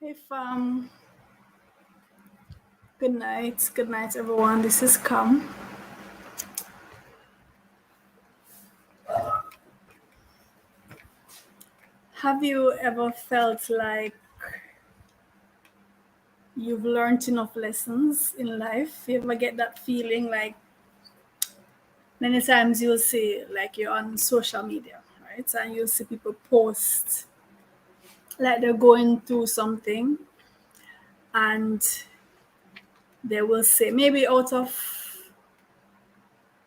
If Good night everyone. This is Cam. Have you ever felt like you've learned enough lessons in life? You ever get that feeling like many times you'll see like you're on social media, right? And you'll see people post like they're going through something and they will say maybe out of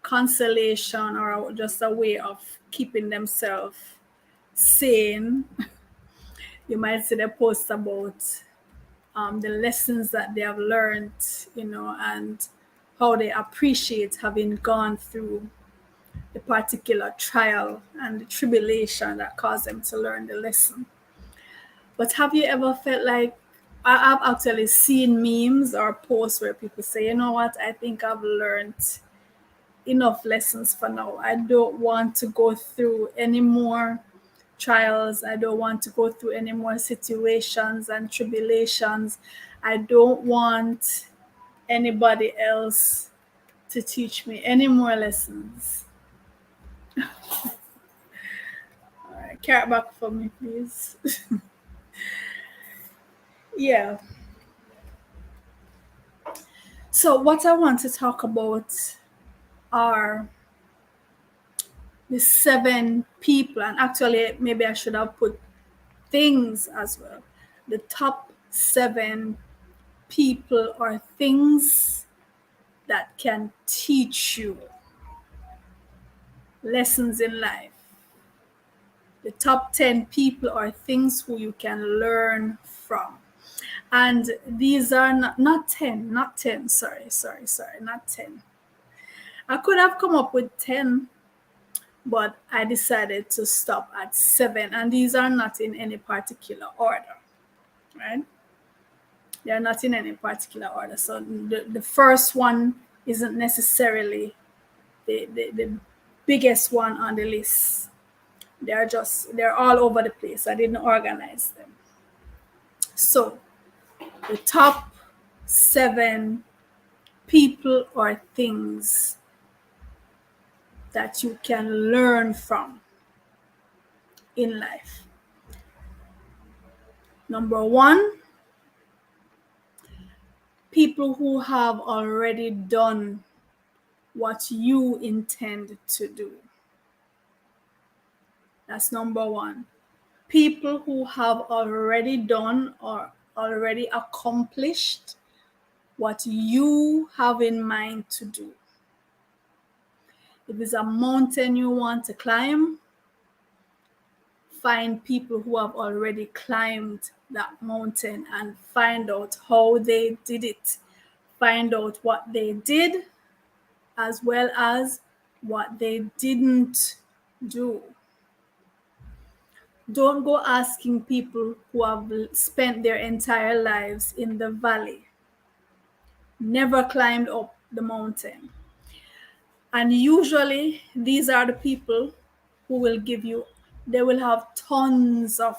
consolation or just a way of keeping themselves sane. You might see they post about the lessons that they have learned, and how they appreciate having gone through the particular trial and the tribulation that caused them to learn the lesson. But have you ever felt like I've actually seen memes or posts where people say, you know what, I think I've learned enough lessons for now. I don't want to go through any more trials. I don't want to go through any more situations and tribulations. I don't want anybody else to teach me any more lessons. All right, carry back for me, please. Yeah. So, what I want to talk about are the 7 people, and actually, maybe I should have put things as well. The top 7 people or things that can teach you lessons in life. The top 10 people or things who you can learn from. And these are not 10, not 10, sorry, not 10. I could have come up with 10, but I decided to stop at 7. And these are not in any particular order, right? They're not in any particular order. So the first one isn't necessarily the biggest one on the list. They're all over the place. I didn't organize them. So the top 7 people or things that you can learn from in life. Number 1, people who have already done what you intend to do. That's number 1. People who have already done or already accomplished what you have in mind to do. If it's a mountain you want to climb, find people who have already climbed that mountain and find out how they did it. Find out what they did as well as what they didn't do. Don't go asking people who have spent their entire lives in the valley, never climbed up the mountain. And usually these are the people who will give you, they will have tons of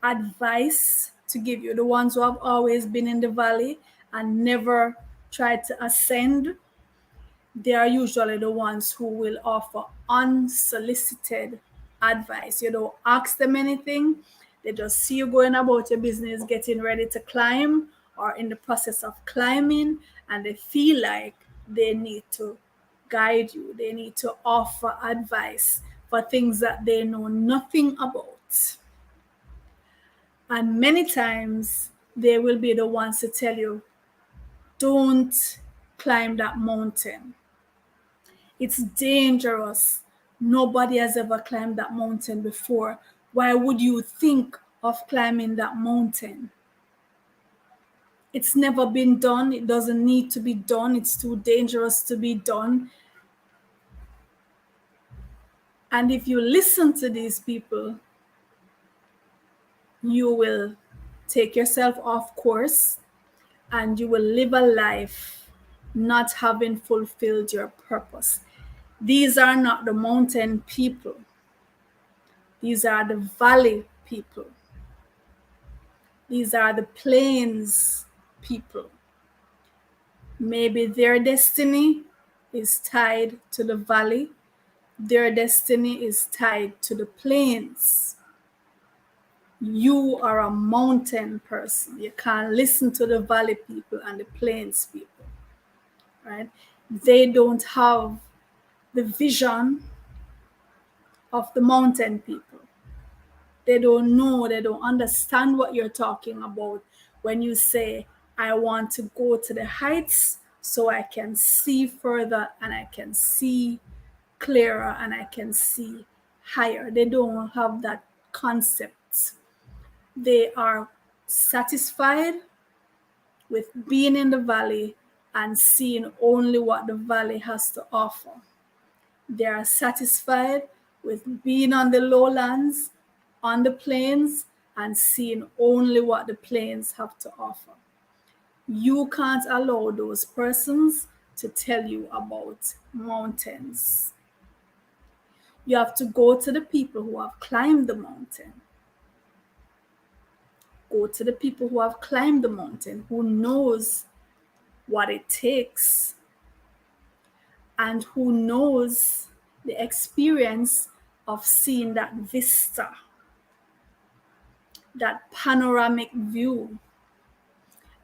advice to give you. The ones who have always been in the valley and never tried to ascend, they are usually the ones who will offer unsolicited advice. You don't ask them anything, they just see you going about your business, getting ready to climb or in the process of climbing, and they feel like they need to guide you, they need to offer advice for things that they know nothing about. And many times they will be the ones to tell you, don't climb that mountain. It's dangerous. Nobody has ever climbed that mountain before. Why would you think of climbing that mountain? It's never been done. It doesn't need to be done. It's too dangerous to be done. And if you listen to these people, you will take yourself off course and you will live a life not having fulfilled your purpose. These are not the mountain people. These are the valley people. These are the plains people. Maybe their destiny is tied to the valley. Their destiny is tied to the plains. You are a mountain person. You can't listen to the valley people and the plains people, right? They don't have the vision of the mountain people. They don't know, they don't understand what you're talking about when you say, I want to go to the heights so I can see further and I can see clearer and I can see higher. They don't have that concept. They are satisfied with being in the valley and seeing only what the valley has to offer. They are satisfied with being on the lowlands, on the plains, and seeing only what the plains have to offer. You can't allow those persons to tell you about mountains. You have to go to the people who have climbed the mountain. Go to the people who have climbed the mountain, who knows what it takes and who knows the experience of seeing that vista, that panoramic view.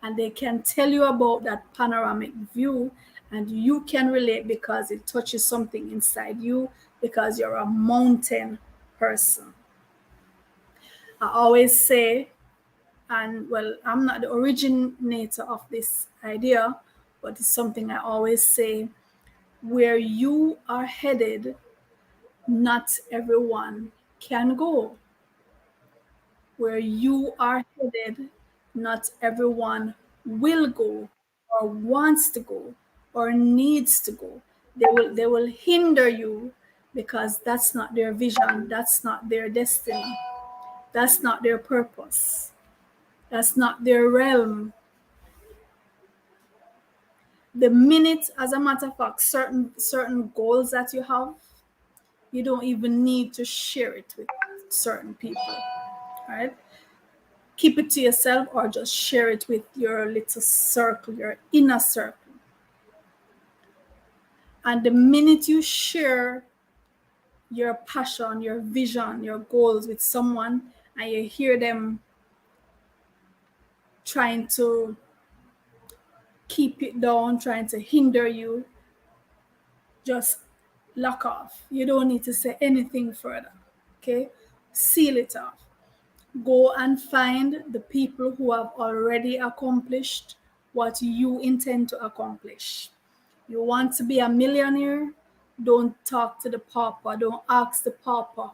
And they can tell you about that panoramic view, and you can relate because it touches something inside you because you're a mountain person. I always say, and well, I'm not the originator of this idea, but it's something I always say: where you are headed, not everyone can go. Where you are headed, not everyone will go or wants to go or needs to go. They will hinder you because that's not their vision, that's not their destiny, that's not their purpose, that's not their realm. The minute, as a matter of fact, certain goals that you have, you don't even need to share it with certain people, right? Keep it to yourself or just share it with your little circle, your inner circle. And the minute you share your passion, your vision, your goals with someone, and you hear them trying to keep it down, trying to hinder you, just lock off. You don't need to say anything further. Okay? Seal it off. Go and find the people who have already accomplished what you intend to accomplish. You want to be a millionaire? Don't talk to the pauper. Don't ask the pauper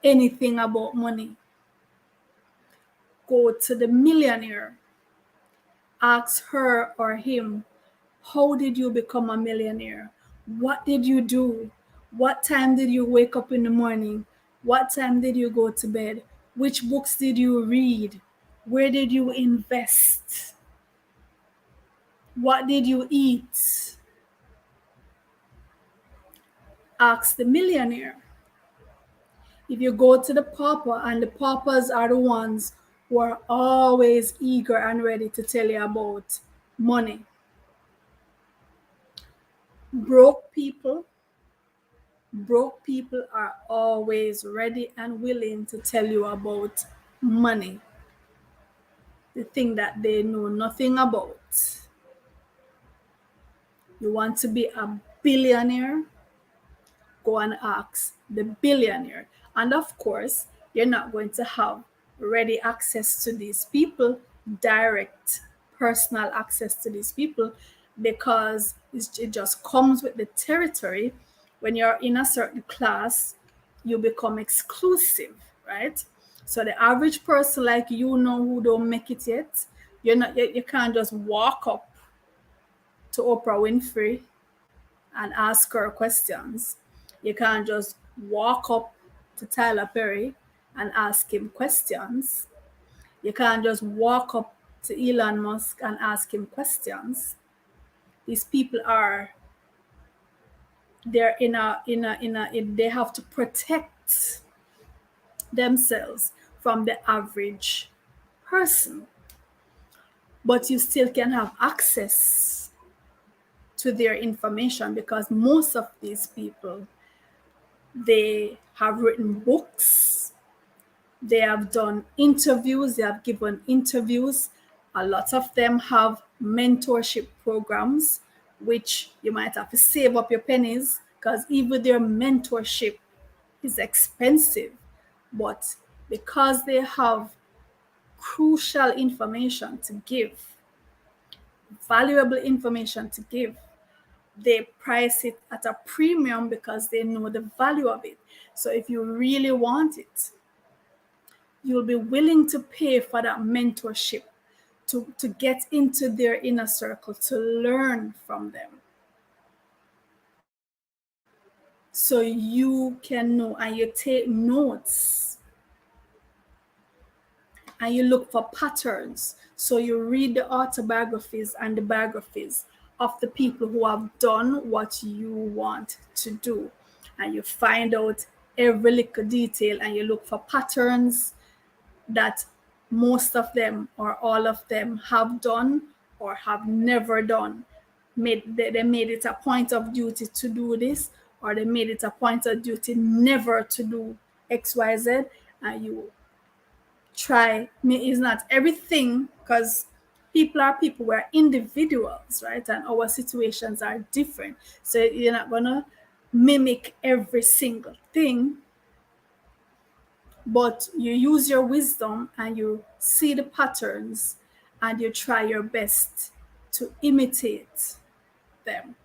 anything about money. Go to the millionaire. Ask her or him, how did you become a millionaire? What did you do? What time did you wake up in the morning? What time did you go to bed? Which books did you read? Where did you invest? What did you eat? Ask the millionaire. If you go to the pauper, and the paupers are the ones who are always eager and ready to tell you about money. Broke people are always ready and willing to tell you about money, the thing that they know nothing about. You want to be a billionaire? Go and ask the billionaire. And of course, you're not going to have ready access to these people, direct personal access to these people, because it just comes with the territory. When you're in a certain class, you become exclusive, right? So the average person like who don't make it yet, you can't just walk up to Oprah Winfrey and ask her questions. You can't just walk up to Tyler Perry and ask him questions. You can't just walk up to Elon Musk and ask him questions. These people they're they have to protect themselves from the average person, but you still can have access to their information, because most of these people, they have written books, they have done interviews, they have given interviews. A lot of them have mentorship programs, which you might have to save up your pennies, because even their mentorship is expensive. But because they have crucial information to give, valuable information to give, they price it at a premium because they know the value of it. So if you really want it, you'll be willing to pay for that mentorship, to get into their inner circle, to learn from them. So you can know, and you take notes, and you look for patterns. So you read the autobiographies and the biographies of the people who have done what you want to do. And you find out every little detail, and you look for patterns that most of them or all of them have done or have never done. They made it a point of duty to do this, or they made it a point of duty never to do XYZ. And you try, it's not everything, because people are people, we're individuals, right? And our situations are different. So you're not gonna mimic every single thing, but you use your wisdom and you see the patterns, and you try your best to imitate them.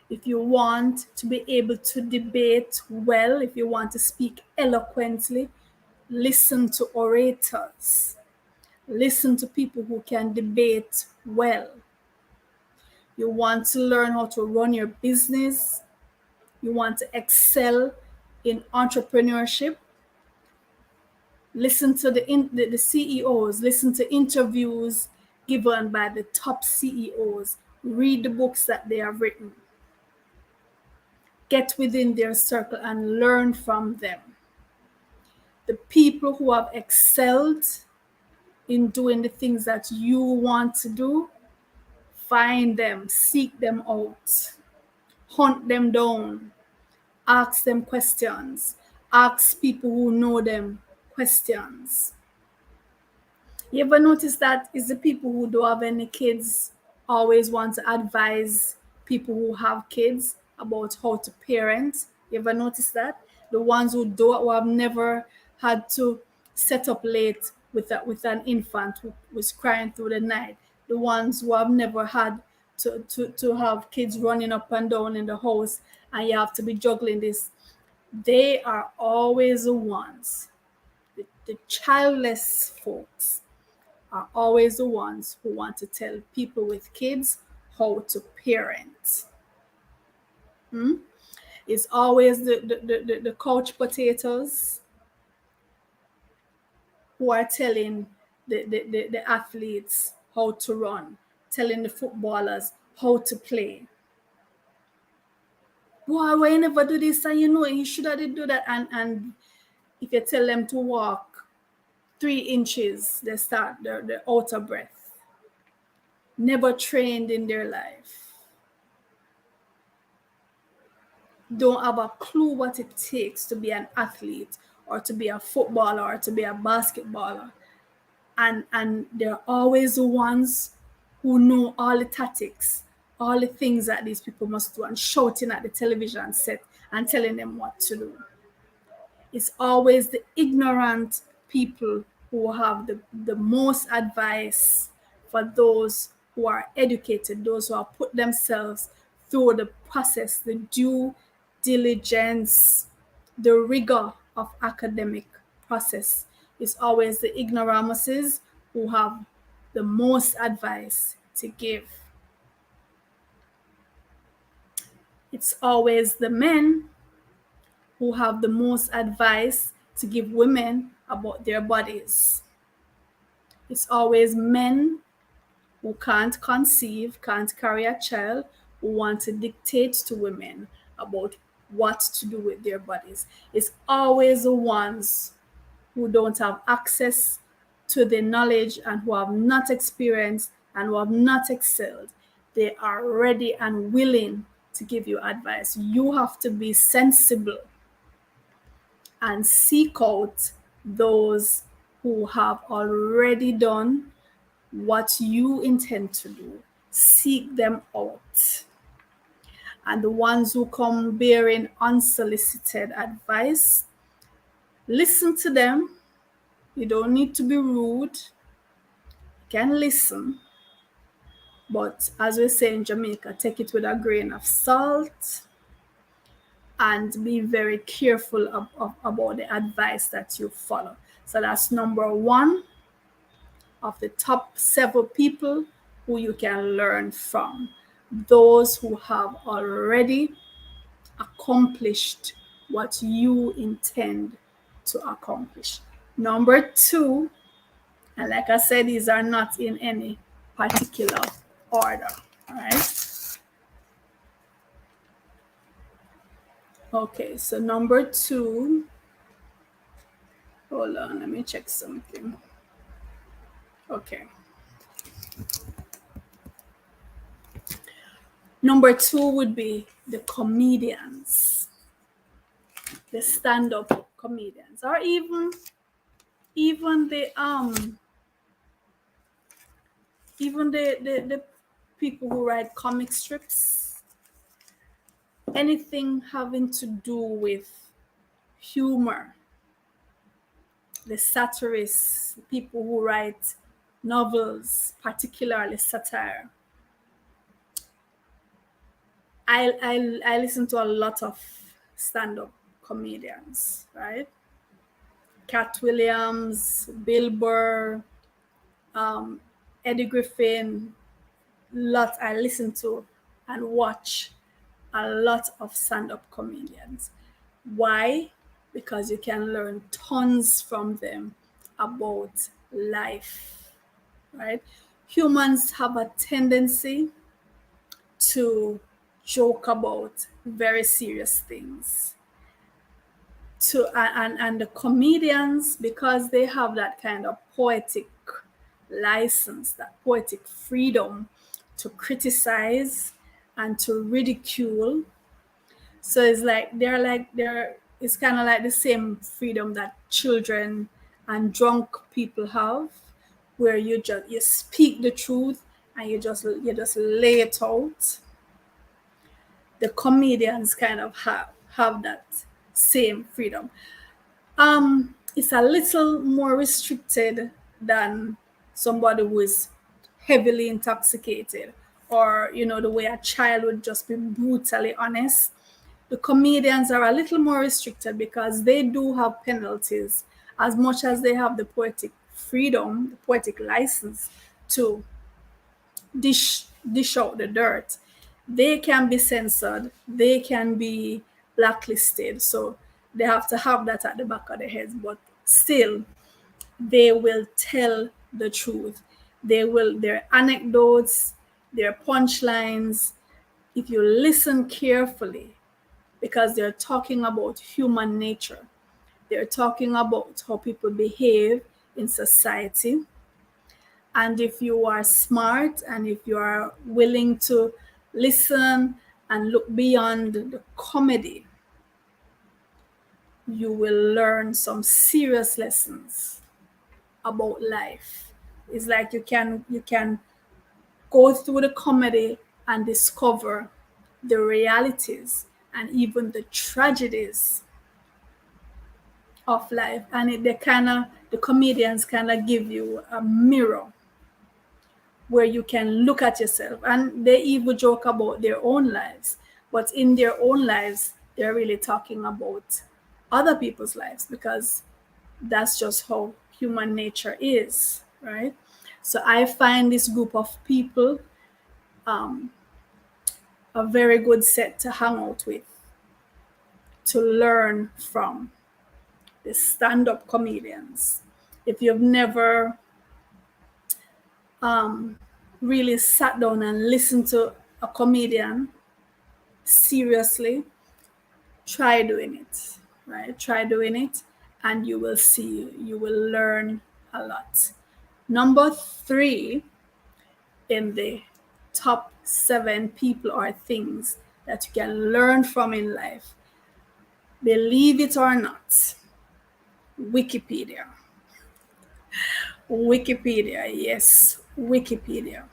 If you want to be able to debate well, if you want to speak eloquently, listen to orators. Listen to people who can debate well. You want to learn how to run your business. You want to excel in entrepreneurship. Listen to the CEOs. Listen to interviews given by the top CEOs. Read the books that they have written. Get within their circle and learn from them. The people who have excelled in doing the things that you want to do, find them, seek them out, hunt them down, ask them questions, ask people who know them questions. You ever notice that is the people who don't have any kids always want to advise people who have kids about how to parent? You ever notice that? The ones who have never had to set up late with an infant who was crying through the night, the ones who have never had to have kids running up and down in the house, and you have to be juggling this. They are always the ones, the childless folks are always the ones who want to tell people with kids how to parent. It's always the couch potatoes who are telling the athletes how to run, telling the footballers how to play. Boy, why you never do this? And you know you should have do that. And if you tell them to walk 3 inches, they start they're out of breath. Never trained in their life. Don't have a clue what it takes to be an athlete, or to be a footballer, or to be a basketballer. And they're always the ones who know all the tactics, all the things that these people must do, and shouting at the television set and telling them what to do. It's always the ignorant people who have the most advice for those who are educated, those who have put themselves through the process, the due diligence, the rigor of academic process. It's always the ignoramuses who have the most advice to give. It's always the men who have the most advice to give women about their bodies. It's always men who can't conceive, can't carry a child, who want to dictate to women about what to do with their bodies. It's always the ones who don't have access to the knowledge and who have not experienced and who have not excelled, they are ready and willing to give you advice. You have to be sensible and seek out those who have already done what you intend to do. Seek them out. And the ones who come bearing unsolicited advice, listen to them. You don't need to be rude. You can listen. But as we say in Jamaica, take it with a grain of salt and be very careful about the advice that you follow. So that's number one of the top several people who you can learn from. Those who have already accomplished what you intend to accomplish. Number two, and like I said, these are not in any particular order. All right. Okay, so number two, hold on, let me check something. Okay. Number two would be the comedians, the stand-up comedians, or even the people who write comic strips, anything having to do with humor, the satirists, people who write novels, particularly satire. I listen to a lot of stand-up comedians, right? Cat Williams, Bill Burr, Eddie Griffin. I listen to and watch a lot of stand-up comedians. Why? Because you can learn tons from them about life, right? Humans have a tendency to joke about very serious things. And the comedians, because they have that kind of poetic license, that poetic freedom to criticize and to ridicule. So it's it's kind of like the same freedom that children and drunk people have, where you speak the truth and you just lay it out. The comedians kind of have that same freedom. It's a little more restricted than somebody who is heavily intoxicated, or the way a child would just be brutally honest. The comedians are a little more restricted because they do have penalties as much as they have the poetic freedom, the poetic license to dish out the dirt. They can be censored, they can be blacklisted. So they have to have that at the back of their heads, but still they will tell the truth. Their anecdotes, their punchlines, if you listen carefully, because they're talking about human nature. They're talking about how people behave in society. And if you are smart and if you are willing to listen and look beyond the comedy, you will learn some serious lessons about life. It's like you can go through the comedy and discover the realities and even the tragedies of life. And the comedians kind of give you a mirror where you can look at yourself, and they even joke about their own lives, but in their own lives they're really talking about other people's lives, because that's just how human nature is, right? So I find this group of people a very good set to hang out with, to learn from, the stand-up comedians. If you've never really sat down and listened to a comedian seriously, try doing it, right? Try doing it, and you will see, you will learn a lot. Number 3 in the top 7 people or things that you can learn from in life, believe it or not, Wikipedia. Wikipedia, yes, Wikipedia.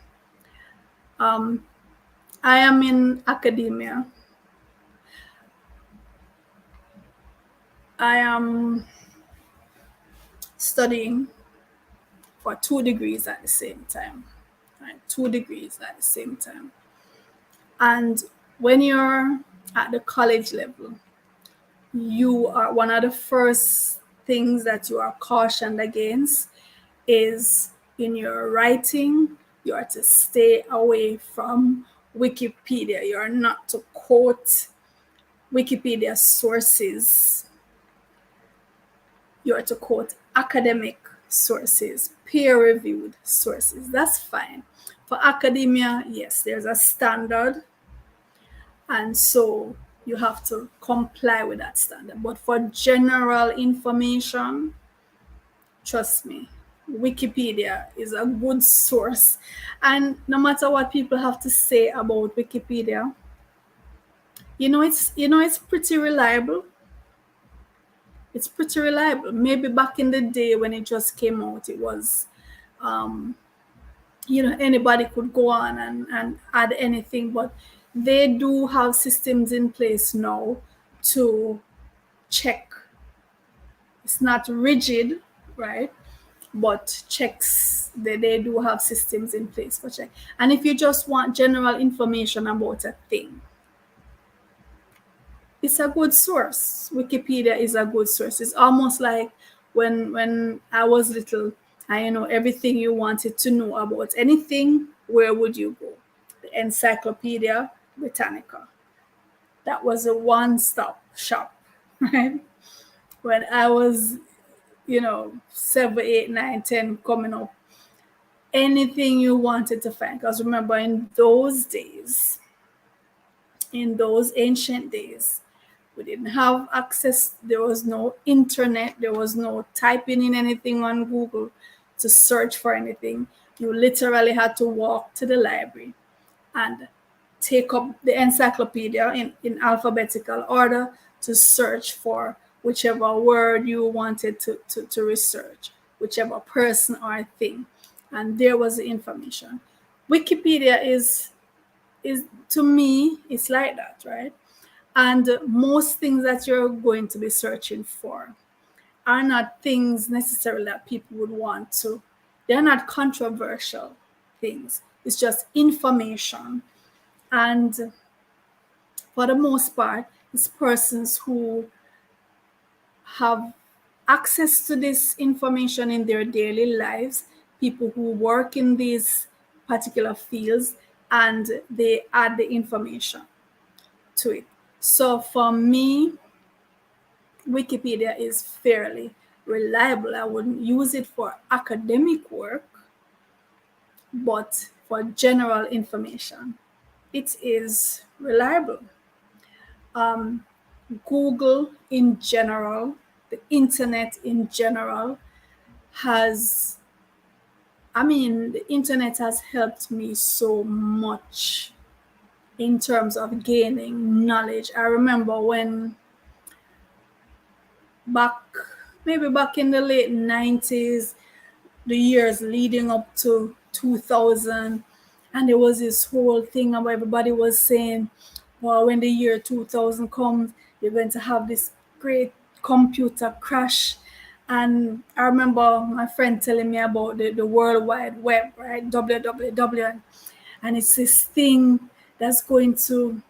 I am in academia. I am studying for 2 degrees at the same time. Right? 2 degrees at the same time. And when you're at the college level, you are one of the first things that you are cautioned against is in your writing, you are to stay away from Wikipedia. You are not to quote Wikipedia sources. You are to quote academic sources, peer-reviewed sources. That's fine. For academia, yes, there's a standard, and so you have to comply with that standard. But for general information, trust me, Wikipedia is a good source. And no matter what people have to say about Wikipedia, it's pretty reliable. It's pretty reliable. Maybe back in the day when it just came out, it was anybody could go on and add anything, but they do have systems in place now to check. It's not rigid, right? But checks, they do have systems in place for check. And if you just want general information about a thing, it's a good source. Wikipedia is a good source. It's almost like when I was little, I know everything you wanted to know about anything, where would you go? The Encyclopedia Britannica. That was a one-stop shop, right? When I was, 7, 8, 9, 10 coming up, anything you wanted to find. Because remember, in those days, in those ancient days, we didn't have access. There was no internet. There was no typing in anything on Google to search for anything. You literally had to walk to the library and take up the encyclopedia in alphabetical order to search for whichever word you wanted to research, whichever person or thing. And there was the information. Wikipedia is to me, it's like that, right? And most things that you're going to be searching for are not things necessarily that people would want to. They're not controversial things. It's just information. And for the most part, it's persons who have access to this information in their daily lives, people who work in these particular fields, and they add the information to it. So for me, Wikipedia is fairly reliable. I wouldn't use it for academic work, but for general information, it is reliable. Google in general, the internet in general the internet has helped me so much in terms of gaining knowledge. I remember when maybe back in the late 90s, the years leading up to 2000, and there was this whole thing where everybody was saying, well, when the year 2000 comes, you're going to have this great computer crash. And I remember my friend telling me about the World Wide Web, right? WWW. And it's this thing that's going to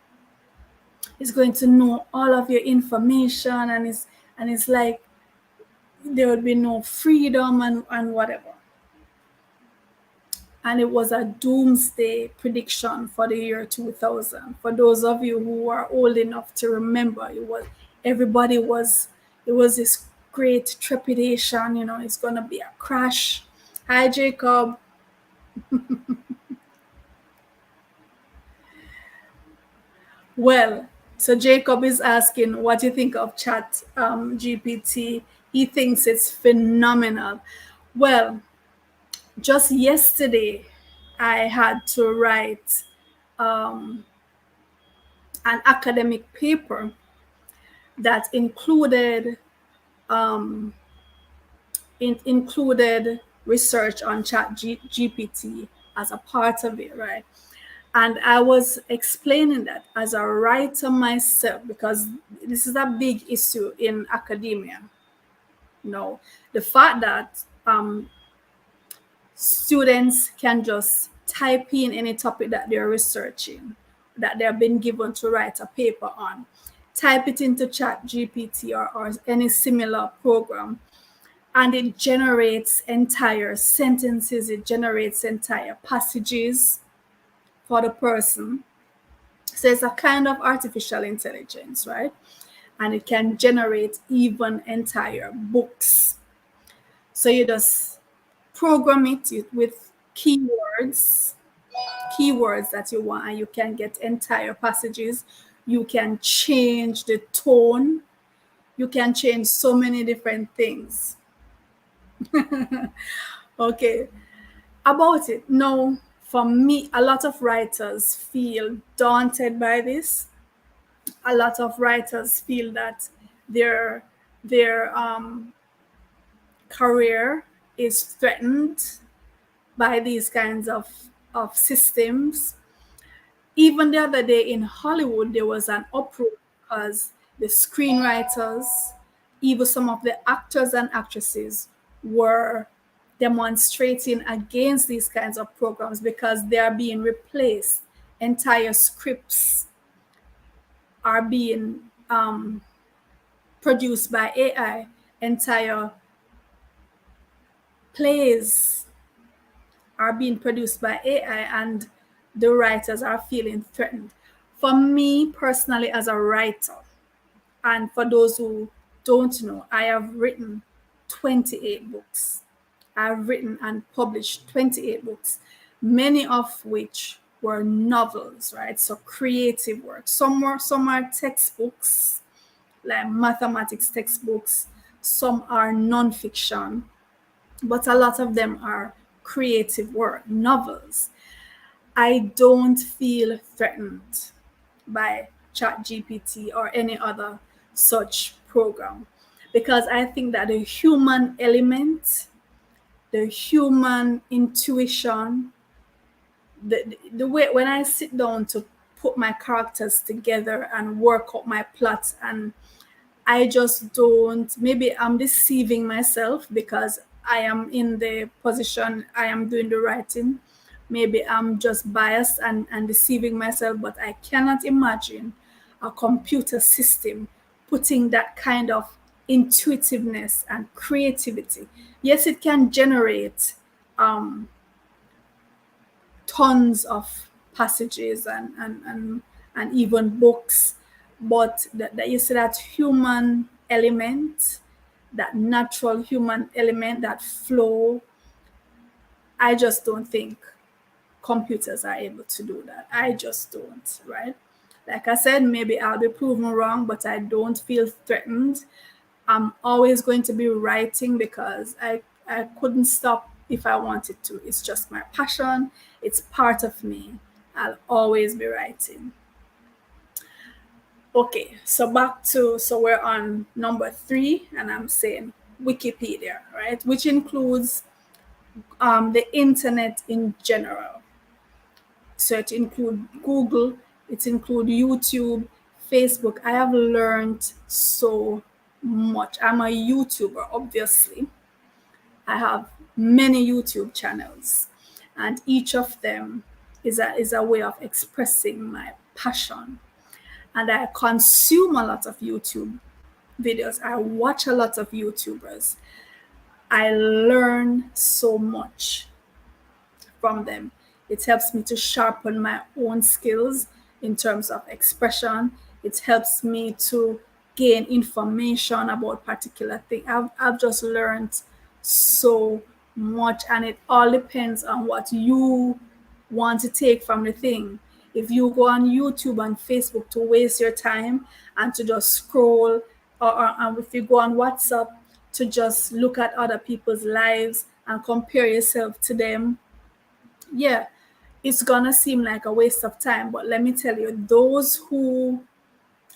know all of your information, and it's like there would be no freedom and whatever. And it was a doomsday prediction for the year 2000. For those of you who are old enough to remember, it was this great trepidation, it's going to be a crash. Hi, Jacob. Well, so Jacob is asking what you think of Chat GPT. He thinks it's phenomenal. Well, Just yesterday, I had to write an academic paper that included research on GPT as a part of it, right? And I was explaining that as a writer myself, because this is a big issue in academia. The fact that students can just type in any topic that they're researching, that they've been given to write a paper on, type it into Chat GPT or any similar program, and it generates entire sentences, it generates entire passages for the person. So it's a kind of artificial intelligence, right? And it can generate even entire books. So you just program it with keywords that you want, and you can get entire passages. You can change the tone. You can change so many different things. Okay, about it. No, for me, a lot of writers feel daunted by this. A lot of writers feel that their career is threatened by these kinds of systems. Even the other day in Hollywood, there was an uproar because the screenwriters, even some of the actors and actresses, were demonstrating against these kinds of programs because they are being replaced. Entire scripts are being produced by AI. Entire plays are being produced by AI, and the writers are feeling threatened. For me personally, as a writer, and for those who don't know, I have written 28 books. I've written and published 28 books, many of which were novels, right? So creative work. Some are textbooks, like mathematics textbooks. Some are nonfiction, but a lot of them are creative work, novels. I don't feel threatened by ChatGPT or any other such program, because I think that the human element, the human intuition, the way when I sit down to put my characters together and work out my plot, and I just don't, maybe I'm deceiving myself because I am in the position, I am doing the writing. Maybe I'm just biased and deceiving myself, but I cannot imagine a computer system putting that kind of intuitiveness and creativity. Yes, it can generate tons of passages and even books, but that you see that human element, that natural human element, that flow, I just don't think computers are able to do that. I just don't, right? Like I said, maybe I'll be proven wrong, but I don't feel threatened. I'm always going to be writing because I couldn't stop if I wanted to. It's just my passion, it's part of me. I'll always be writing. Okay, so so we're on number 3, and I'm saying Wikipedia, right? Which includes the internet in general. So it includes Google, it includes YouTube, Facebook. I have learned so much. I'm a YouTuber, obviously. I have many YouTube channels, and each of them is a way of expressing my passion. And I consume a lot of YouTube videos. I watch a lot of YouTubers. I learn so much from them. It helps me to sharpen my own skills in terms of expression. It helps me to gain information about particular thing. I've just learned so much, and it all depends on what you want to take from the thing. If you go on YouTube and Facebook to waste your time and to just scroll, or if you go on WhatsApp to just look at other people's lives and compare yourself to them, yeah, it's gonna seem like a waste of time. But let me tell you, those who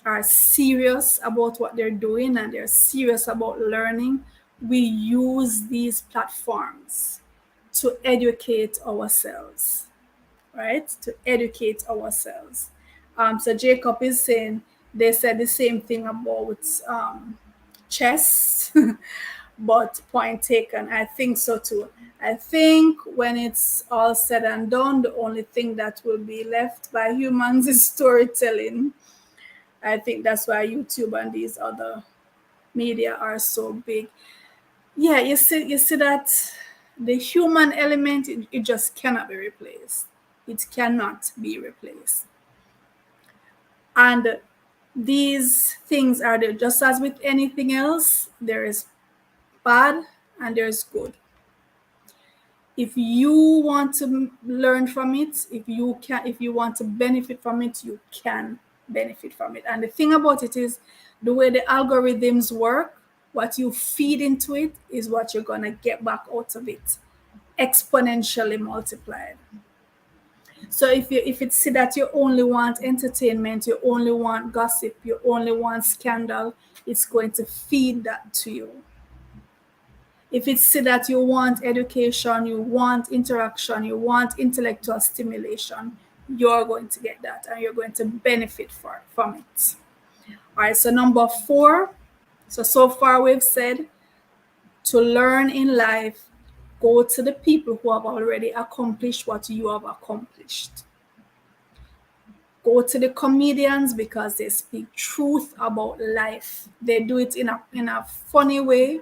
are serious about what they're doing and they're serious about learning, we use these platforms to educate ourselves, right? To educate ourselves. So Jacob is saying they said the same thing about chess, but point taken. I think so too. I think when it's all said and done, the only thing that will be left by humans is storytelling. I think that's why YouTube and these other media are so big. Yeah, you see that the human element, it just cannot be replaced. It cannot be replaced. And these things are there just as with anything else. There is bad and there's good. If you want to learn from it, if you want to benefit from it, you can benefit from it. And the thing about it is, the way the algorithms work, what you feed into it is what you're going to get back out of it, exponentially multiplied. So if it's see that you only want entertainment, you only want gossip, you only want scandal, it's going to feed that to you. If it's see that you want education, you want interaction, you want intellectual stimulation, you're going to get that and you're going to benefit from it. All right, so number 4. So far we've said to learn in life, go to the people who have already accomplished what you have accomplished. Go to the comedians because they speak truth about life. They do it in a funny way.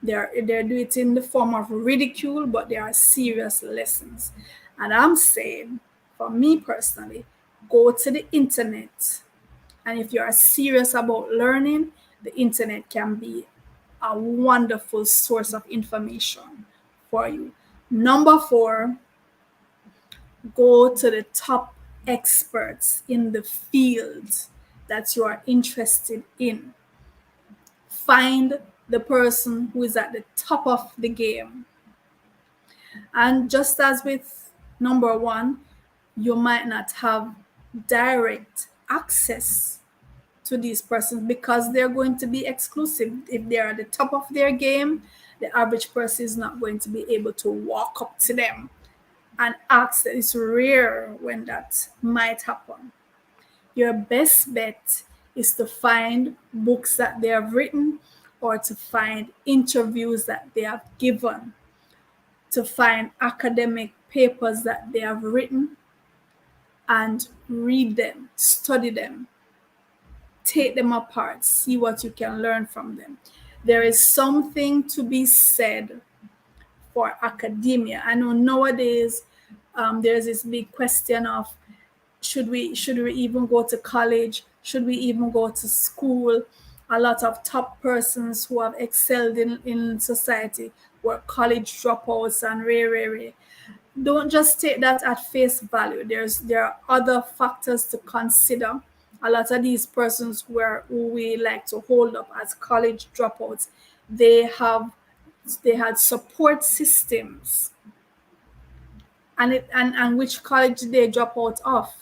They do it in the form of ridicule, but they are serious lessons. And I'm saying, for me personally, go to the internet. And if you are serious about learning, the internet can be a wonderful source of information for you. Number 4, go to the top experts in the field that you are interested in. Find the person who is at the top of the game. And just as with number 1, you might not have direct access to these persons because they're going to be exclusive. If they're at the top of their game, the average person is not going to be able to walk up to them and ask. It's rare when that might happen. Your best bet is to find books that they have written or to find interviews that they have given, to find academic papers that they have written and read them, study them, take them apart, see what you can learn from them. There is something to be said for academia. I know nowadays there's this big question of should we even go to college? Should we even go to school? A lot of top persons who have excelled in society were college dropouts and rare. Don't just take that at face value. There are other factors to consider. A lot of these persons who we like to hold up as college dropouts, they had support systems. And which college did they drop out of?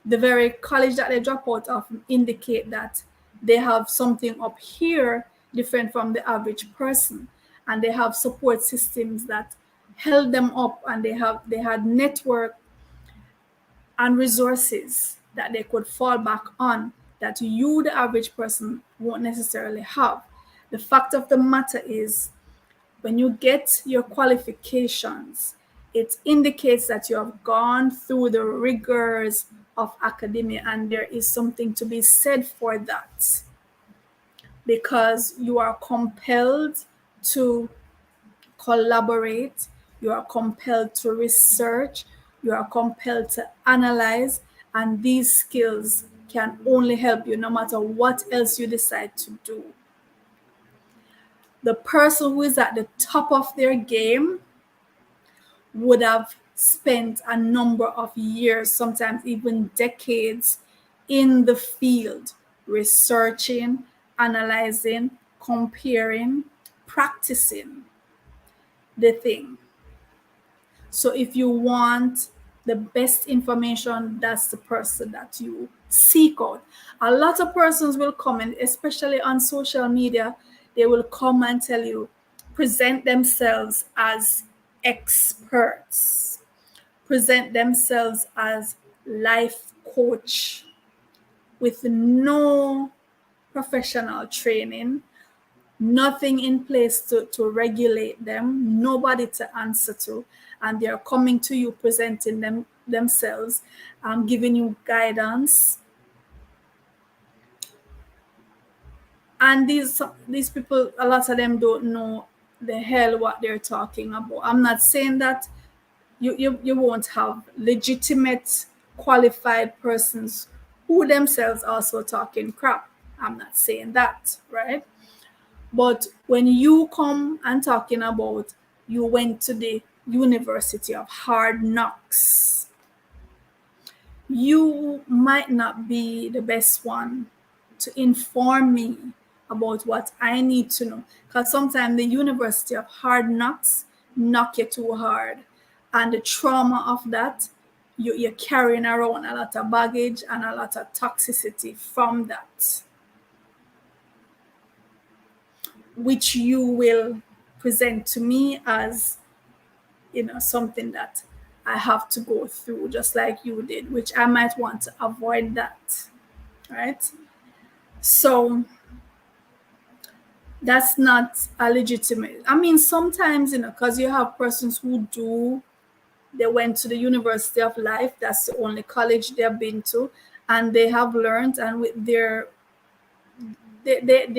The very college that they drop out of indicate that they have something up here different from the average person, and they have support systems that held them up, and they had network and resources that they could fall back on that you, the average person, won't necessarily have. The fact of the matter is, when you get your qualifications, it indicates that you have gone through the rigors of academia, and there is something to be said for that, because you are compelled to collaborate, you are compelled to research, you are compelled to analyze, and these skills can only help you no matter what else you decide to do. The person who is at the top of their game would have spent a number of years, sometimes even decades, in the field, researching, analyzing, comparing, practicing the thing. So if you want the best information, that's the person that you seek out. A lot of persons will comment, especially on social media, they will come and tell you, present themselves as experts, present themselves as life coach with no professional training, nothing in place to regulate them, nobody to answer to, and they're coming to you, presenting themselves, giving you guidance. And these people, a lot of them don't know the hell what they're talking about. I'm not saying that you won't have legitimate, qualified persons who themselves also talking crap. I'm not saying that, right? But when you come and talking about you went to the University of Hard Knocks, you might not be the best one to inform me about what I need to know. Because sometimes the University of Hard Knocks knock you too hard. And the trauma of that, you're carrying around a lot of baggage and a lot of toxicity from that, which you will present to me as, something that I have to go through, just like you did, which I might want to avoid that, right? So that's not a legitimate. I mean, sometimes, because you have persons who they went to the University of Life, that's the only college they've been to, and they have learned, and with they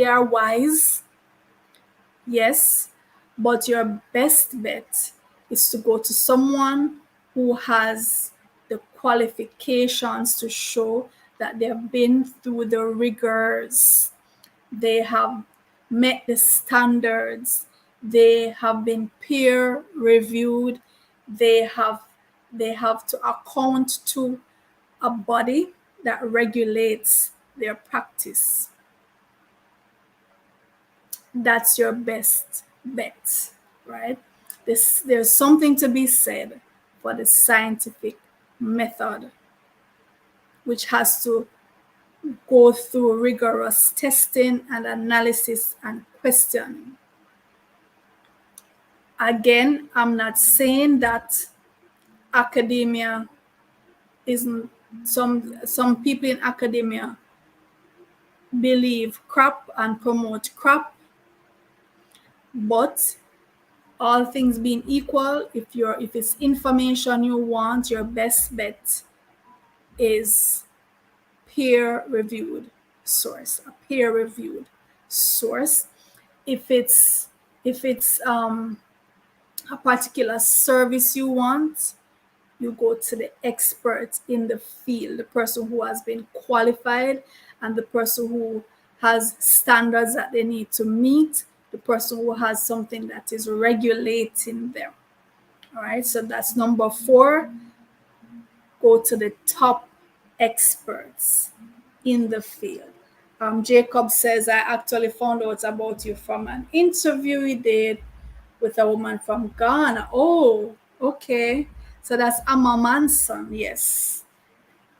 are wise. Yes, but your best bet is to go to someone who has the qualifications to show that they've been through the rigors, they have met the standards, they have been peer reviewed, they have to account to a body that regulates their practice. That's your best bet, right? There's something to be said for the scientific method, which has to go through rigorous testing and analysis and questioning. Again, I'm not saying that academia isn't, some people in academia believe crap and promote crap, but all things being equal, if it's information you want, your best bet is peer reviewed source, a peer reviewed source. If it's a particular service you want, you go to the expert in the field, the person who has been qualified and the person who has standards that they need to meet, the person who has something that is regulating them. All right, so that's number 4. Go to the top experts in the field. Jacob says, I actually found out about you from an interview we did with a woman from Ghana. Oh, okay. So that's Amma Manson. Yes,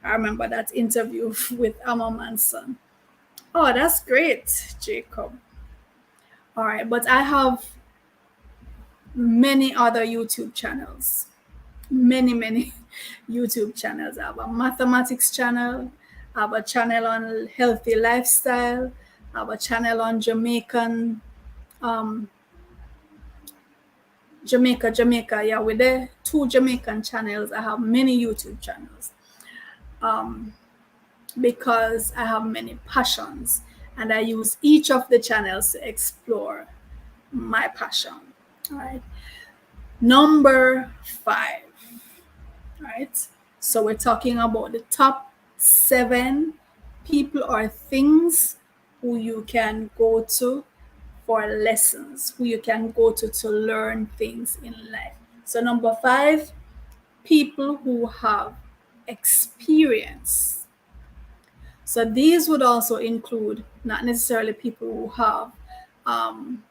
I remember that interview with Amma Manson. Oh, that's great, Jacob. All right, but I have many other YouTube channels. Many YouTube channels. I have a mathematics channel. I have a channel on healthy lifestyle. I have a channel on Jamaica. Yeah, with the 2 Jamaican channels. I have many YouTube channels. Because I have many passions and I use each of the channels to explore my passion. All right. Number 5. Right. So we're talking about the top 7 people or things who you can go to for lessons, who you can go to learn things in life. So number 5, people who have experience. So these would also include not necessarily people who have um,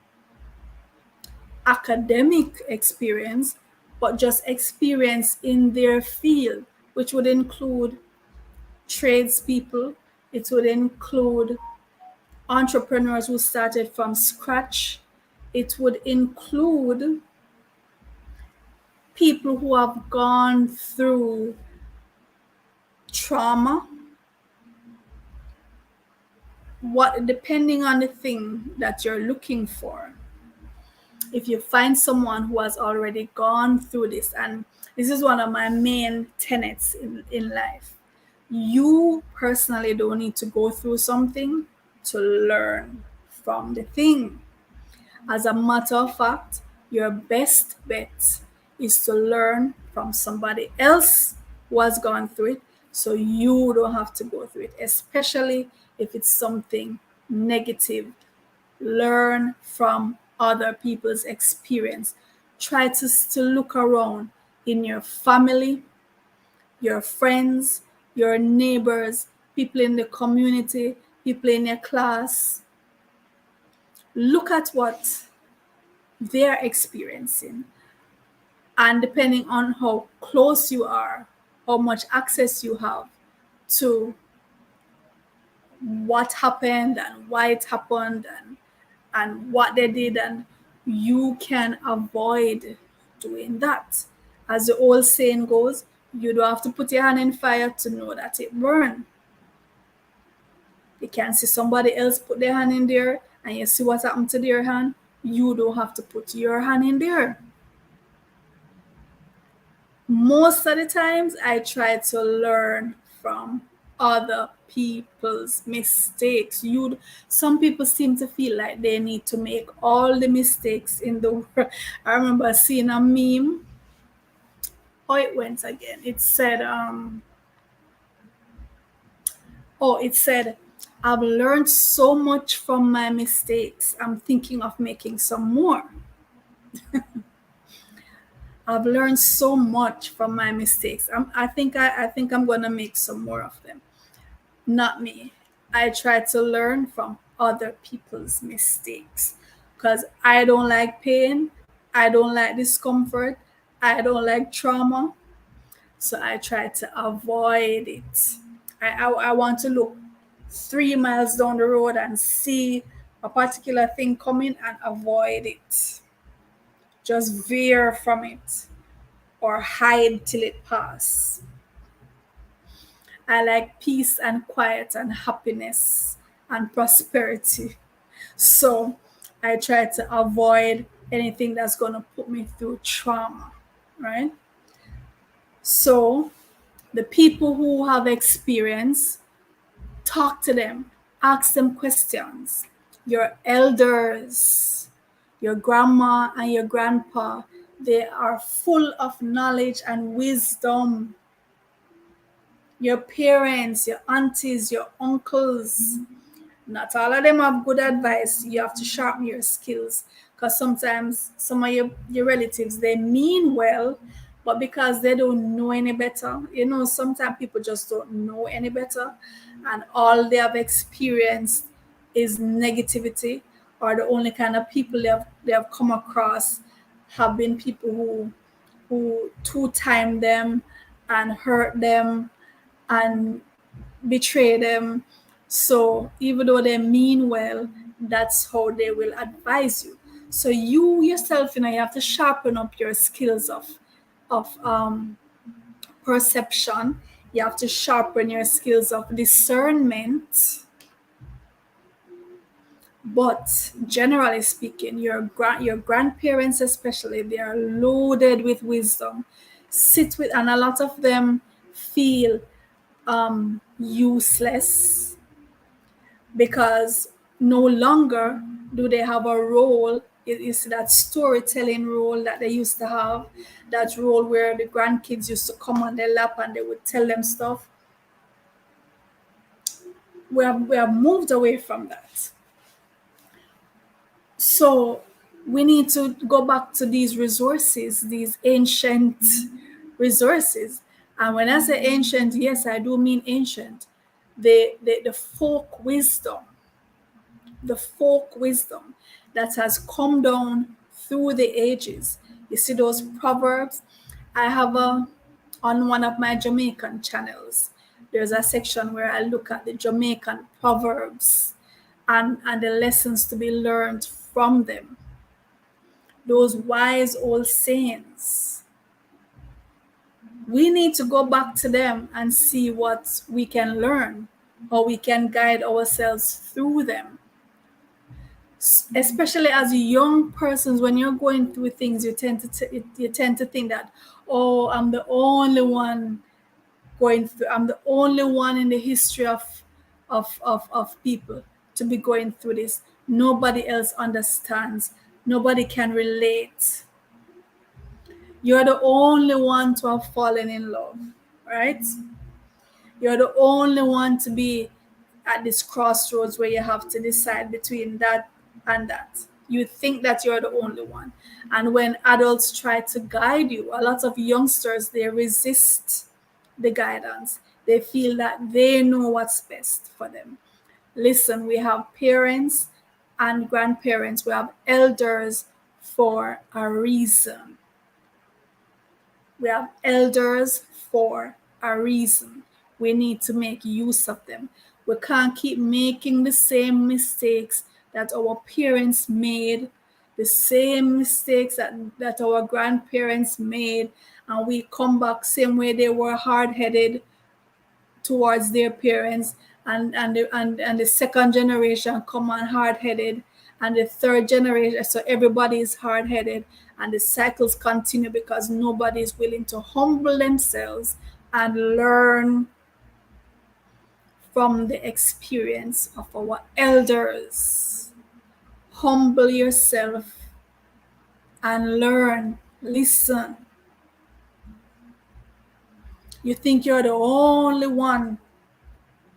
academic experience, but just experience in their field, which would include tradespeople, it would include entrepreneurs who started from scratch, it would include people who have gone through trauma, what depending on the thing that you're looking for. If you find someone who has already gone through this, and this is one of my main tenets in life, you personally don't need to go through something to learn from the thing. As a matter of fact, your best bet is to learn from somebody else who has gone through it so you don't have to go through it, especially if it's something negative. Learn from other people's experience. Try to look around in your family, your friends, your neighbors, people in the community, people in your class. Look at what they're experiencing. And depending on how close you are, how much access you have to what happened and why it happened and what they did, and you can avoid doing that. As the old saying goes, you don't have to put your hand in fire to know that it burned. You can see somebody else put their hand in there and you see what happened to their hand. You don't have to put your hand in there. Most of the times, I try to learn from other people's mistakes. Some people seem to feel like they need to make all the mistakes in the world. I remember seeing a meme. Oh, it went again. It said, I've learned so much from my mistakes. I'm thinking of making some more. I've learned so much from my mistakes. I think I'm gonna make some more of them. Not me. I try to learn from other people's mistakes because I don't like pain. I don't like discomfort. I don't like trauma. So I try to avoid it. I want to look 3 miles down the road and see a particular thing coming and avoid it. Just veer from it or hide till it passes. I like peace and quiet and happiness and prosperity. So I try to avoid anything that's going to put me through trauma, right? So the people who have experience, talk to them, ask them questions. Your elders, your grandma and your grandpa, they are full of knowledge and wisdom. Your parents, your aunties, your uncles, not all of them have good advice. You have to sharpen your skills because sometimes some of your relatives, they mean well, but because they don't know any better, sometimes people just don't know any better, and all they have experienced is negativity, or the only kind of people they have come across have been people who two-time them and hurt them and betray them. So even though they mean well, that's how they will advise you. So you yourself, you have to sharpen up your skills of perception. You have to sharpen your skills of discernment. But generally speaking, your grandparents especially, they are loaded with wisdom. And a lot of them feel useless because no longer do they have a role. It is that storytelling role that they used to have, that role where the grandkids used to come on their lap and they would tell them stuff. We have moved away from that. So we need to go back to these resources, these ancient resources. And when I say ancient, yes, I do mean ancient. The folk wisdom, the folk wisdom that has come down through the ages. You see those proverbs? I have a on one of my Jamaican channels. There's a section where I look at the Jamaican proverbs and the lessons to be learned from them. Those wise old sayings. We need to go back to them and see what we can learn or we can guide ourselves through them. Especially as young persons, when you're going through things, you tend to think that, oh, I'm the only one going through. I'm the only one in the history of people to be going through this. Nobody else understands. Nobody can relate. You're the only one to have fallen in love, right? You're the only one to be at this crossroads where you have to decide between that and that. You think that you're the only one. And when adults try to guide you, a lot of youngsters, they resist the guidance. They feel that they know what's best for them. Listen, we have parents and grandparents, we have elders for a reason. We have elders for a reason. We need to make use of them. We can't keep making the same mistakes that our parents made, the same mistakes that our grandparents made, and we come back same way they were hard-headed towards their parents, and the second generation come on hard-headed, and the third generation, so everybody is hard-headed, and the cycles continue because nobody is willing to humble themselves and learn from the experience of our elders. Humble yourself and learn. Listen. You think you're the only one,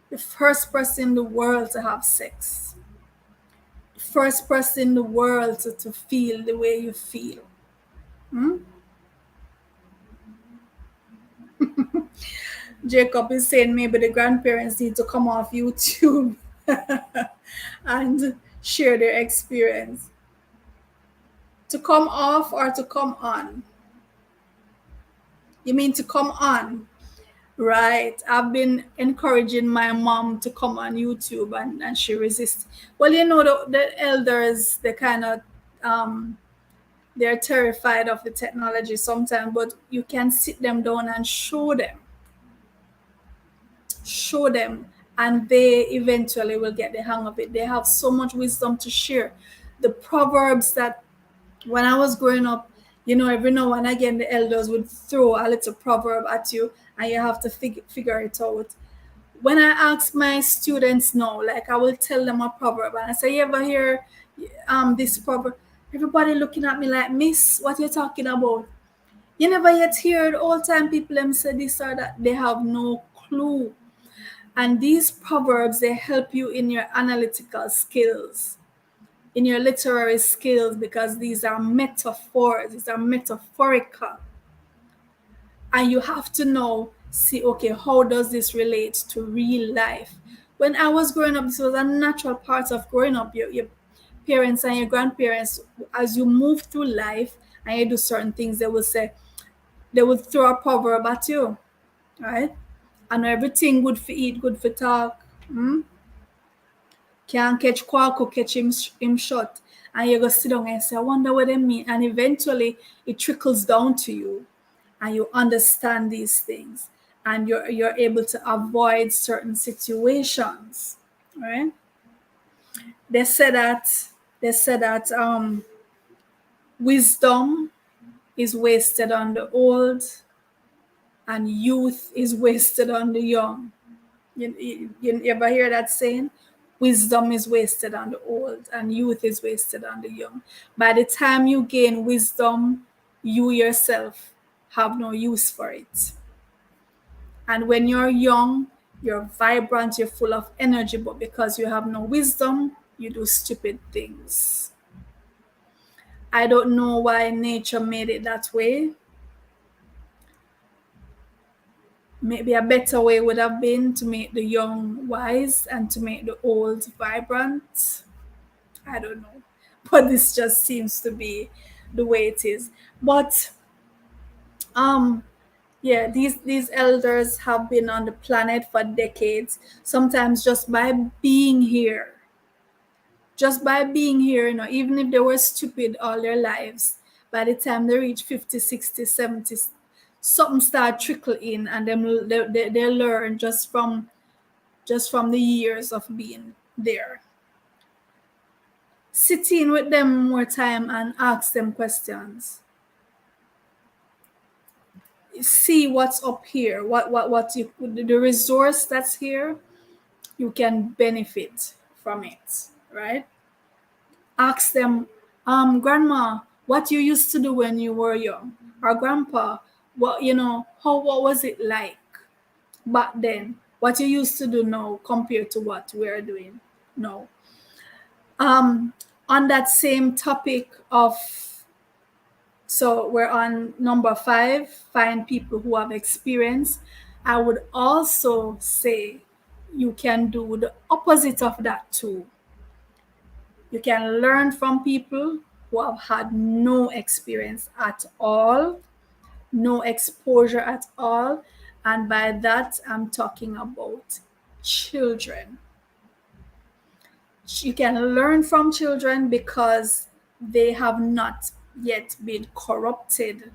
the first person in the world to have sex, the first person in the world to feel the way you feel. Jacob is saying maybe the grandparents need to come off YouTube and share their experience. To come off or to come on? You mean to come on? Right. I've been encouraging my mom to come on YouTube and she resists. Well, you know, the elders, they kind of, they're terrified of the technology sometimes, but you can sit them down and show them, and they eventually will get the hang of it. They have so much wisdom to share. The proverbs that when I was growing up, you know, every now and again the elders would throw a little proverb at you and you have to figure it out. When I ask my students now, like I will tell them a proverb and I say, you ever hear this proverb? Everybody looking at me like, Miss, what you talking about? You never yet heard all time people them say this or that. They have no clue. And these proverbs, they help you in your analytical skills, in your literary skills, because these are metaphors, these are metaphorical. And you have to know, see, okay, how does this relate to real life? When I was growing up, this was a natural part of growing up. Your parents and your grandparents, as you move through life and you do certain things, they will say, they would throw a proverb at you, right? And everything good for eat, good for talk. Can't catch quack or catch him short. And you go sit down and say, I wonder what they mean. And eventually it trickles down to you and you understand these things and you're able to avoid certain situations. Right? They say that wisdom is wasted on the old and youth is wasted on the young. You ever hear that saying? Wisdom is wasted on the old and youth is wasted on the young. By the time you gain wisdom, you yourself have no use for it. And when you're young, you're vibrant, you're full of energy, but because you have no wisdom, you do stupid things. I don't know why nature made it that way. Maybe a better way would have been to make the young wise and to make the old vibrant. I don't know. But this just seems to be the way it is. But um yeah, these elders have been on the planet for decades. Sometimes just by being here, even if they were stupid all their lives, by the time they reach 50, 60, 70, something start trickle in, and they learn just from the years of being there. Sit in with them more time and ask them questions. See what's up here, what you, the resource that's here, you can benefit from it, right? Ask them, grandma, what you used to do when you were young, or grandpa, what was it like back then, what you used to do now compared to what we're doing now. On that same topic of, so we're on number 5, find people who have experience. I would also say you can do the opposite of that too. You can learn from people who have had no experience at all, no exposure at all. And by that, I'm talking about children. You can learn from children because they have not yet been corrupted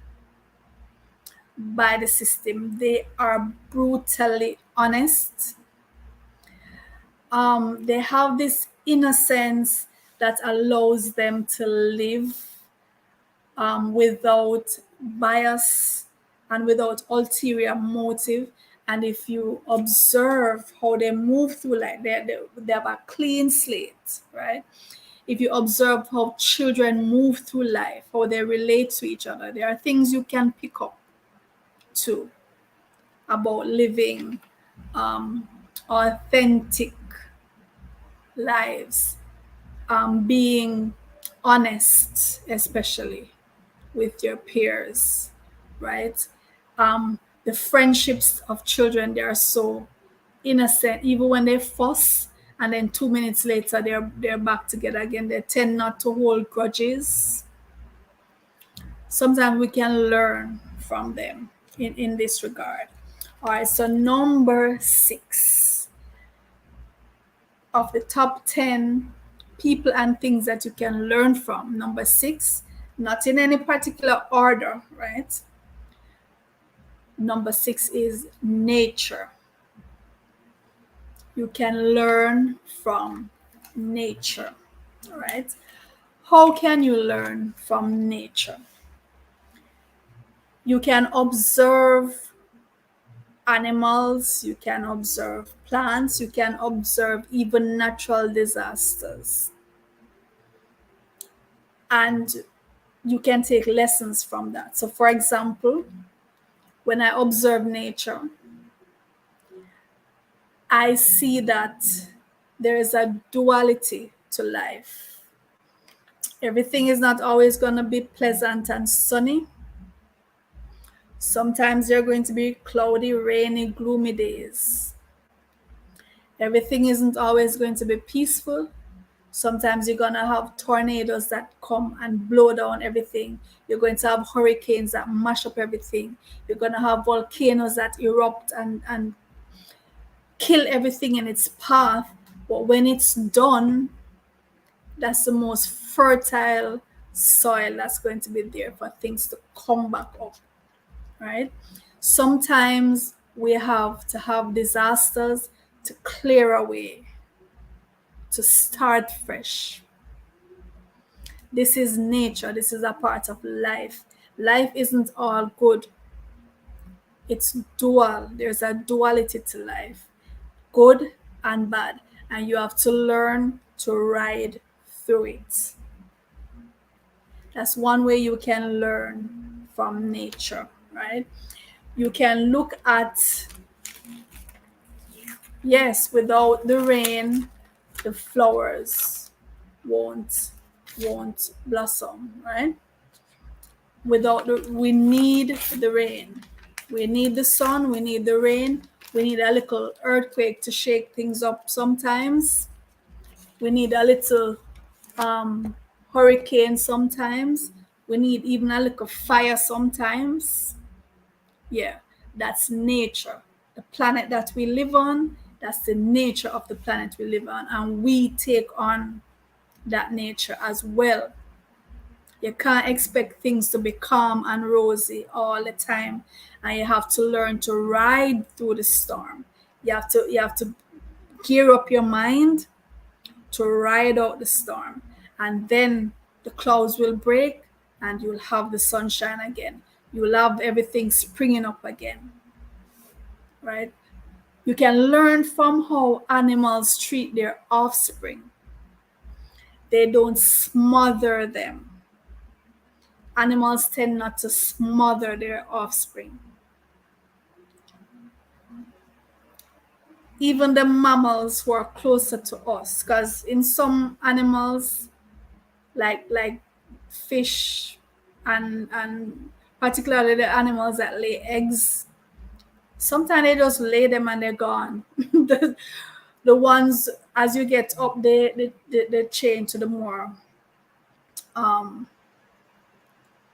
by the system. They are brutally honest. They have this innocence that allows them to live without bias and without ulterior motive. And if you observe how they move through life, they have a clean slate, right? If you observe how children move through life, how they relate to each other, there are things you can pick up too about living authentic lives, being honest, especially with your peers, right? The friendships of children, they are so innocent, even when they fuss, and then 2 minutes later they're back together again. They tend not to hold grudges. Sometimes we can learn from them in this regard. All right, so number 6 of the top 10 people and things that you can learn from. Number 6, not in any particular order, right? Number 6 is nature. You can learn from nature, all right? How can you learn from nature? You can observe animals, you can observe plants, you can observe even natural disasters. And you can take lessons from that. So, for example, when I observe nature, I see that there is a duality to life. Everything is not always going to be pleasant and sunny. Sometimes there are going to be cloudy, rainy, gloomy days. Everything isn't always going to be peaceful. Sometimes you're going to have tornadoes that come and blow down everything. You're going to have hurricanes that mash up everything. You're going to have volcanoes that erupt and kill everything in its path. But when it's done, that's the most fertile soil that's going to be there for things to come back up, right? Sometimes we have to have disasters to clear away, to start fresh. This is nature. This is a part of life. Life isn't all good. It's dual. There's a duality to life, good and bad. And you have to learn to ride through it. That's one way you can learn from nature, right? You can look at, yes, without the rain, the flowers won't blossom, right? We need the rain. We need the sun, we need the rain, we need a little earthquake to shake things up sometimes. We need a little um, hurricane sometimes. We need even a little fire sometimes. Yeah, that's nature. The planet that we live on, that's the nature of the planet we live on. And we take on that nature as well. You can't expect things to be calm and rosy all the time. And you have to learn to ride through the storm. You have to gear up your mind to ride out the storm. And then the clouds will break and you'll have the sunshine again. You'll have everything springing up again. Right? You can learn from how animals treat their offspring. They don't smother them. Animals tend not to smother their offspring. Even the mammals who are closer to us, because in some animals, like fish and particularly the animals that lay eggs, sometimes they just lay them and they're gone. The ones as you get up the chain to the more um,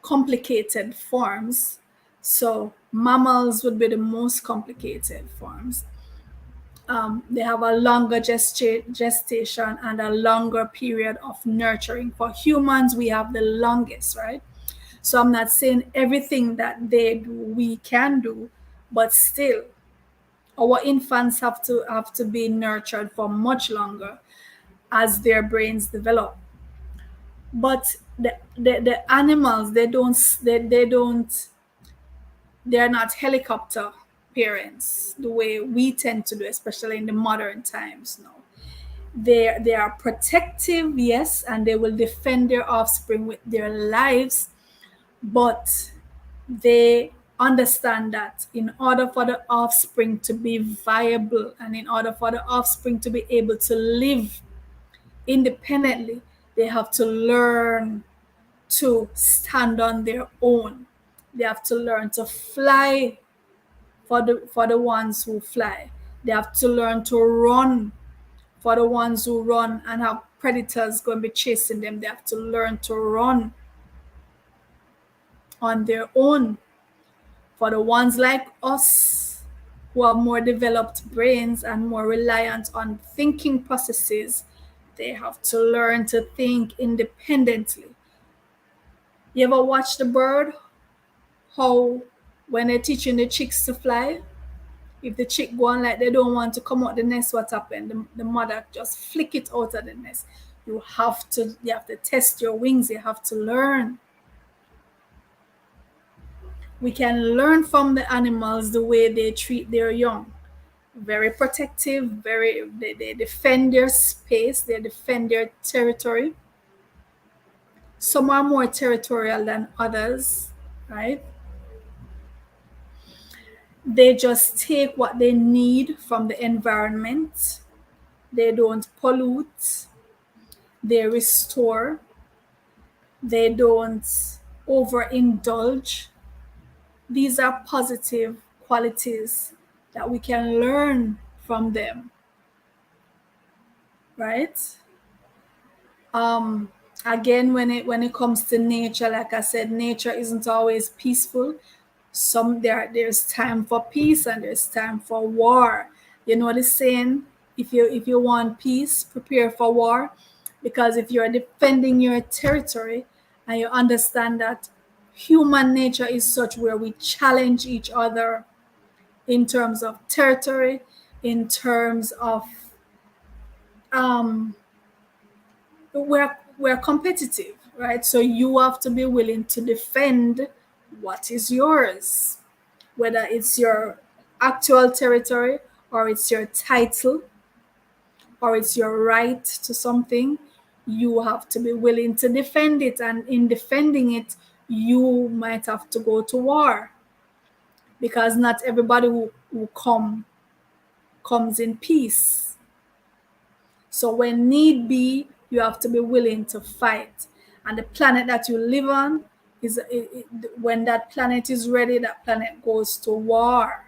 complicated forms. So mammals would be the most complicated forms. They have a longer gestation and a longer period of nurturing. For humans, we have the longest, right? So I'm not saying everything that they do we can do, but still, our infants have to be nurtured for much longer as their brains develop. But the animals they're not helicopter parents the way we tend to do, especially in the modern times now. They are protective, yes, and they will defend their offspring with their lives, but they understand that in order for the offspring to be viable and in order for the offspring to be able to live independently, they have to learn to stand on their own. They have to learn to fly for the ones who fly. They have to learn to run for the ones who run and have predators going to be chasing them. They have to learn to run on their own. For the ones like us who have more developed brains and more reliant on thinking processes, they have to learn to think independently. You ever watch the bird? How when they're teaching the chicks to fly, if the chick go on like they don't want to come out the nest, what happened? The mother just flick it out of the nest. You have to test your wings. You have to learn. We can learn from the animals the way they treat their young. Very protective, they defend their space, they defend their territory. Some are more territorial than others, right? They just take what they need from the environment. They don't pollute, they restore, they don't overindulge. These are positive qualities that we can learn from them, right? um Again, when it comes to nature, like I said, nature isn't always peaceful. There's time for peace and there's time for war. You know the saying, if you want peace, prepare for war. Because if you're defending your territory and you understand that human nature is such where we challenge each other in terms of territory, in terms of um we're competitive, right? So you have to be willing to defend what is yours, whether it's your actual territory or it's your title or it's your right to something. You have to be willing to defend it, and in defending it, you might have to go to war because not everybody who comes in peace. So when need be, you have to be willing to fight. And the planet that you live on when that planet is ready, that planet goes to war.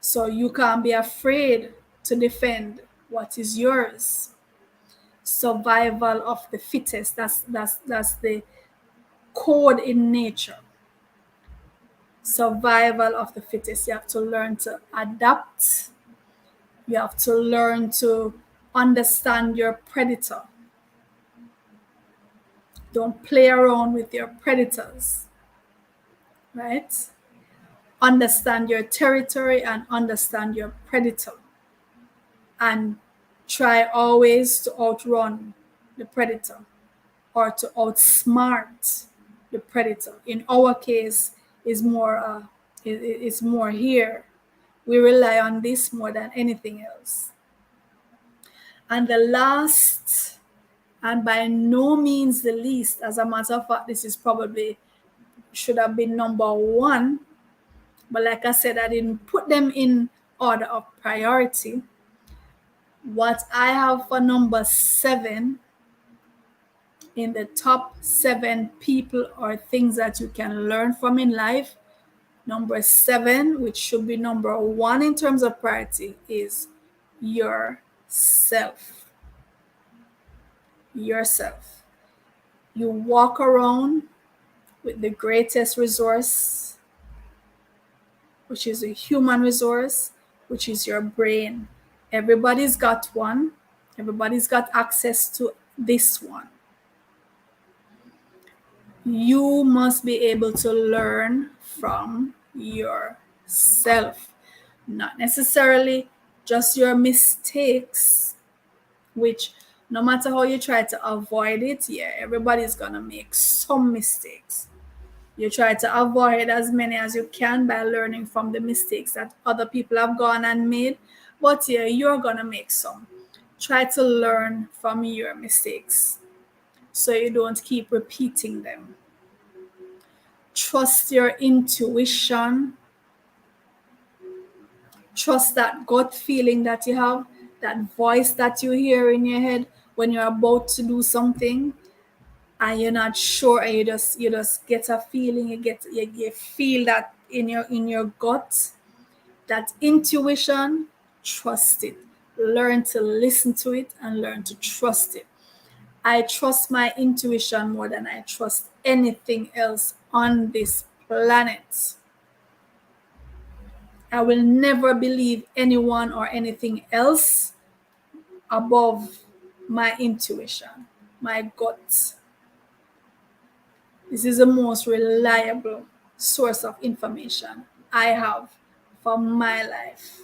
So you can't be afraid to defend what is yours. Survival of the fittest. That's the code in nature. Survival of the fittest. You have to learn to adapt. You have to learn to understand your predator. Don't play around with your predators, right? Understand your territory and understand your predator. And try always to outrun the predator or to outsmart the predator. In our case, is more it's more here. We rely on this more than anything else. And the last, and by no means the least, as a matter of fact, this is probably should have been number one, but like I said, I didn't put them in order of priority. What I have for number 7 in the top 7 people or things that you can learn from in life, number 7, which should be number 1 in terms of priority, is yourself. Yourself. You walk around with the greatest resource, which is a human resource, which is your brain. Everybody's got one. Everybody's got access to this one. You must be able to learn from yourself, not necessarily just your mistakes, which no matter how you try to avoid it, everybody's gonna make some mistakes. You try to avoid as many as you can by learning from the mistakes that other people have gone and made, but you're gonna make some. Try to learn from your mistakes so you don't keep repeating them. Trust your intuition. Trust that gut feeling that you have, that voice that you hear in your head when you're about to do something and you're not sure, and you just get a feeling, you feel that in your gut, that intuition. Trust it. Learn to listen to it and learn to trust it. I trust my intuition more than I trust anything else on this planet. I will never believe anyone or anything else above my intuition, my gut. This is the most reliable source of information I have for my life,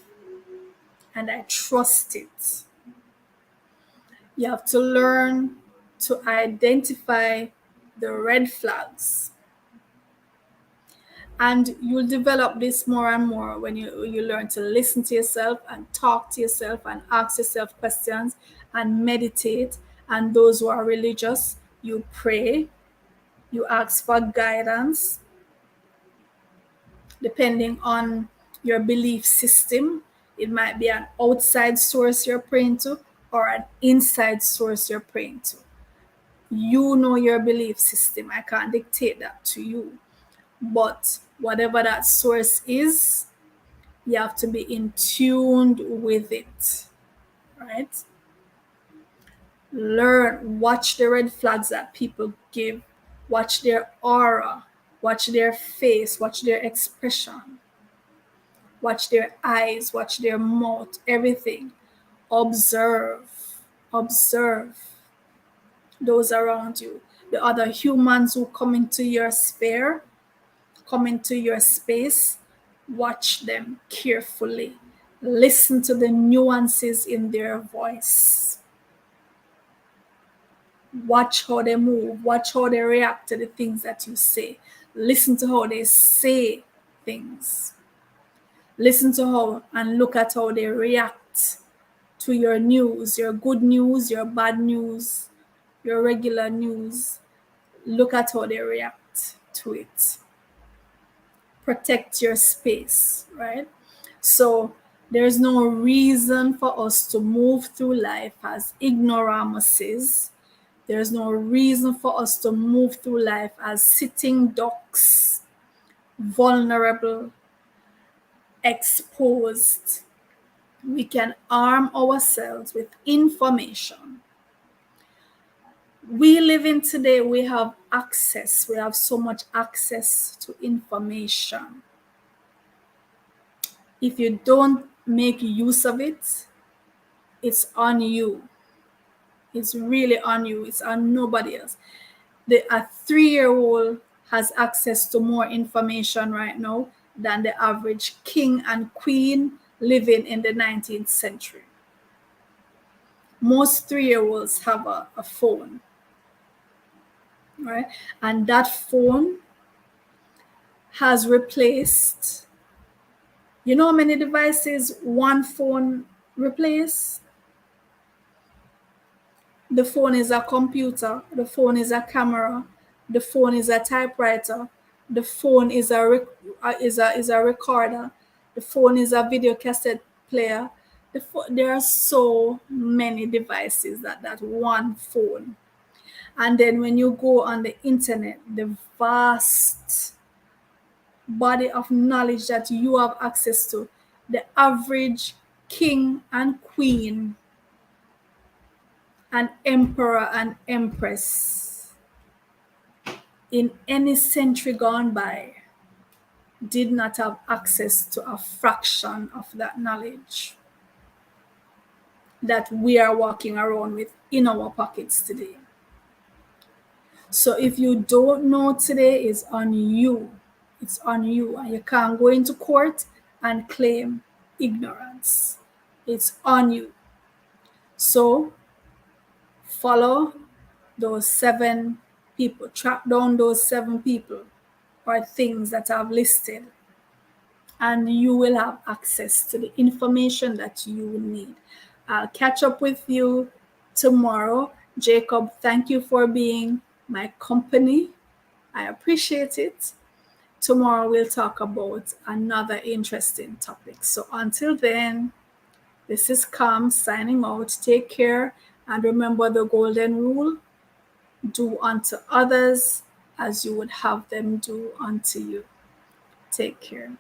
and I trust it. You have to learn to identify the red flags. And you'll develop this more and more when you learn to listen to yourself and talk to yourself and ask yourself questions and meditate. And those who are religious, you pray, you ask for guidance depending on your belief system. It might be an outside source you're praying to or an inside source you're praying to. You know your belief system. I can't dictate that to you. But whatever that source is, you have to be in tune with it, right? Learn, watch the red flags that people give, watch their aura, watch their face, watch their expression, watch their eyes, watch their mouth, everything. Observe those around you, the other humans who come into your sphere, come into your space. Watch them carefully. Listen to the nuances in their voice. Watch how they move. Watch how they react to the things that you say. Listen to how they say things. Listen to how and look at how they react to your news, your good news, your bad news, your regular news. Look at how they react to it. Protect your space, right? So there's no reason for us to move through life as ignoramuses. There's no reason for us to move through life as sitting ducks, vulnerable, exposed. We can arm ourselves with information we live in today, we have access. We have so much access to information. If you don't make use of it, it's on you. It's really on you. It's on nobody else. A 3-year-old has access to more information right now than the average king and queen living in the 19th century. Most 3-year-olds have a phone, right? And that phone has replaced, you know how many devices one phone replaces? The phone is a computer, the phone is a camera, the phone is a typewriter, the phone is a recorder, the phone is a video cassette player. There are so many devices that one phone. And then when you go on the internet, the vast body of knowledge that you have access to, the average king and queen and emperor and empress in any century gone by did not have access to a fraction of that knowledge that we are walking around with in our pockets today. So if you don't know today, it's on you. It's on you. And you can't go into court and claim ignorance. It's on you. So follow those 7 people, track down those 7 people or things that I've listed, and you will have access to the information that you need. I'll catch up with you tomorrow. Jacob, thank you for being my company. I appreciate it. Tomorrow we'll talk about another interesting topic. So until then, this is Kam signing out. Take care and remember the golden rule: do unto others as you would have them do unto you. Take care.